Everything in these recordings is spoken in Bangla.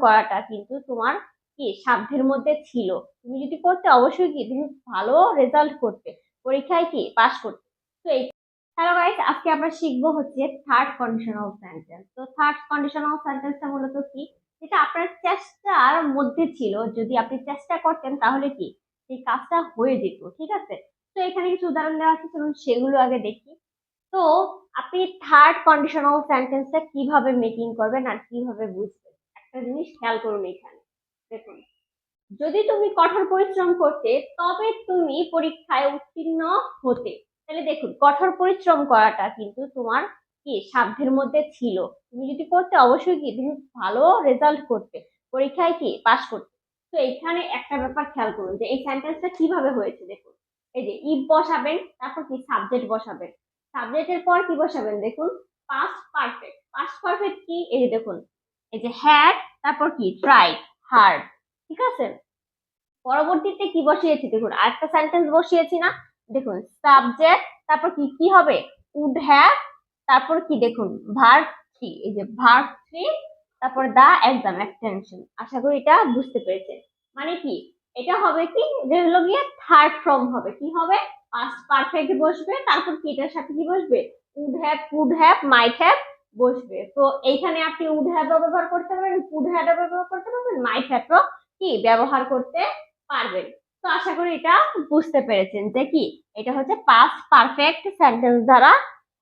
করাটা কিন্তু তোমার কি সাধ্যের মধ্যে ছিল। তুমি যদি করতে অবশ্যই কি তুমি ভালো রেজাল্ট করতে, পরীক্ষায় কি পাস করতে। তো এই হ্যালো গাইস, আজকে আমরা শিখবো হচ্ছে থার্ড কন্ডিশনাল সেন্টেন্স। তো থার্ড কন্ডিশনাল সেন্টেন্সটা মূলত কি, যেটা আপনার চেষ্টার মধ্যে ছিল, যদি আপনি চেষ্টা করতেন তাহলে কি সেই কাজটা হয়ে যেত। ঠিক আছে, তো এখানে কিছু উদাহরণ দেওয়া আছে, চলুন সেগুলো আগে দেখি। তো আপনি থার্ড কন্ডিশনাল সেন্টেন্সটা কিভাবে মেকিং করবেন আর কিভাবে বুঝবেন, একটা জিনিস খেয়াল করুন এখানে। দেখুন, যদি তুমি কঠোর পরিশ্রম করতে তবে তুমি পরীক্ষায় উত্তীর্ণ হতে। তাহলে দেখুন, কঠোর পরিশ্রম করাটা কিন্তু তোমার কি সাধ্যের মধ্যে ছিল। তুমি যদি করতে অবশ্যই কি তুমি ভালো রেজাল্ট করতে, পরীক্ষায় কি পাস করতে। তো এখানে একটা ব্যাপার খেয়াল করুন যে এই সেন্টেন্সটা কিভাবে হয়েছে। দেখুন, এই যে ইফ বসাবেন, তারপর কি সাবজেক্ট বসাবেন, সাবজেক্টের পর কি বসাবেন, দেখুন পাস্ট পারফেক্ট। পাস্ট পারফেক্ট কি, এই যে দেখুন, এই যে হ্যাড, তারপর কি ট্রাইড, হার্ড। ঠিক আছে, পরবর্তীতে কি বসিয়েছি, দেখুন আরেকটা সেন্টেন্স বসিয়েছি না। দেখুন সাবজেক্ট, তারপর কি কি হবে, উড হ্যাভ, তারপর কি দেখুন ভার্ব থ্রি, এই যে ভার্ব থ্রি, তারপর দা এক্সাম এক্সটেনশন। আশা করি এটা বুঝতে পেরেছেন। মানে কি, এটা হবে কি, যে হলো গিয়ে থার্ড ফর্ম হবে, কি হবে, পাস্ট পারফেক্ট বসবে, তারপর কি এটার সাথে কি বসবে, would have, could have, might have বসবে। তো এইখানে আপনি উড হ্যাভ ব্যবহার করতে পারেন, কুড হ্যাভ ব্যবহার করতে পারবেন, মাইট হ্যাভ কি ব্যবহার করতে পারবেন। তো আশা করি এটা বুঝতে পেরেছেন যে কি এটা হচ্ছে পাস্ট পারফেক্ট সেন্টেন্স দ্বারা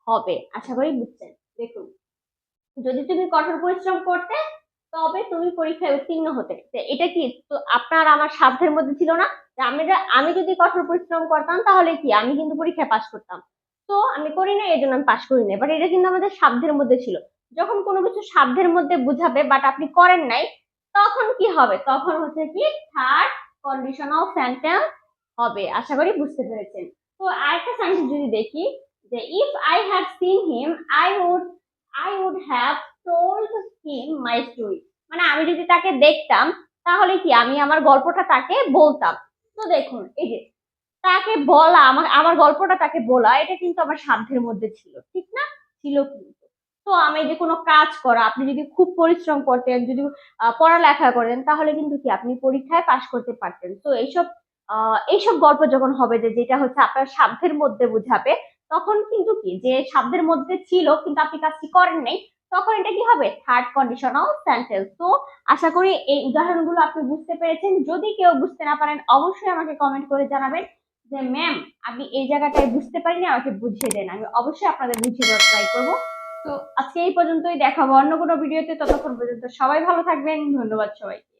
হবে। আশা করি বুঝছেন। দেখুন, যদি তুমি কঠোর পরিশ্রম করতে তবে তুমি পরীক্ষায় উত্তীর্ণ হতে, তো এটা কি তো আপনার আমার সাধ্যের মধ্যে ছিল না, যে আমি যদি কঠোর পরিশ্রম করতাম তাহলে কি আমি কিন্তু পরীক্ষায় পাশ করতাম। তো আমি করি না, এই জন্য আমি পাশ করি না, বাট এটা কিন্তু আমাদের সাধ্যের মধ্যে ছিল। যখন কোনো কিছু সাধ্যের মধ্যে বুঝাবে বাট আপনি করেন নাই, তখন কি হবে, তখন হচ্ছে কি থার্ড কন্ডিশনাল সেন্টেন্স হবে। আশা করি বুঝতে পেরেছেন। তো আরেকটা সেন্টেন্স যদি দেখি, যে if I have seen him I would have told him my story. মানে আমি যদি তাকে দেখতাম তাহলে কি আমি আমার গল্পটা তাকে বলতাম। তো দেখুন, এই যে তাকে বলা, আমার আমার গল্পটা তাকে বলা, এটা কিন্তু আমার সাধ্যের মধ্যে ছিল, ঠিক না, ছিল কিন্তু। তো আমি যে কোনো কাজ করা, আপনি যদি খুব পরিশ্রম করতেন, যদি পড়ালেখা করেন, তাহলে কিন্তু কি আপনি পরীক্ষায় পাশ করতে পারতেন। তো এইসব গল্প যখন হবে, যে যেটা হচ্ছে আপনার সাধ্যের মধ্যে বুঝাবে, তখন কিন্তু কি যে সাধ্যের মধ্যে ছিল কিন্তু আপনি কাজটি করেন নাই, তখন এটা কি হবে, থার্ড কন্ডিশনাল সেন্টেন্স। তো আশা করি এই উদাহরণগুলো আপনি বুঝতে পেরেছেন। যদি কেউ বুঝতে না পারেন অবশ্যই আমাকে কমেন্ট করে জানাবেন যে ম্যাম আমি এই জায়গাটায় বুঝতে পারিনি, আমাকে বুঝিয়ে দেন। আমি অবশ্যই আপনাদের বুঝিয়ে দেওয়ার ট্রাই করবো। তো আজকে এই পর্যন্তই, দেখাবো অন্য কোনো ভিডিওতে। ততক্ষণ পর্যন্ত সবাই ভালো থাকবেন, ধন্যবাদ সবাইকে।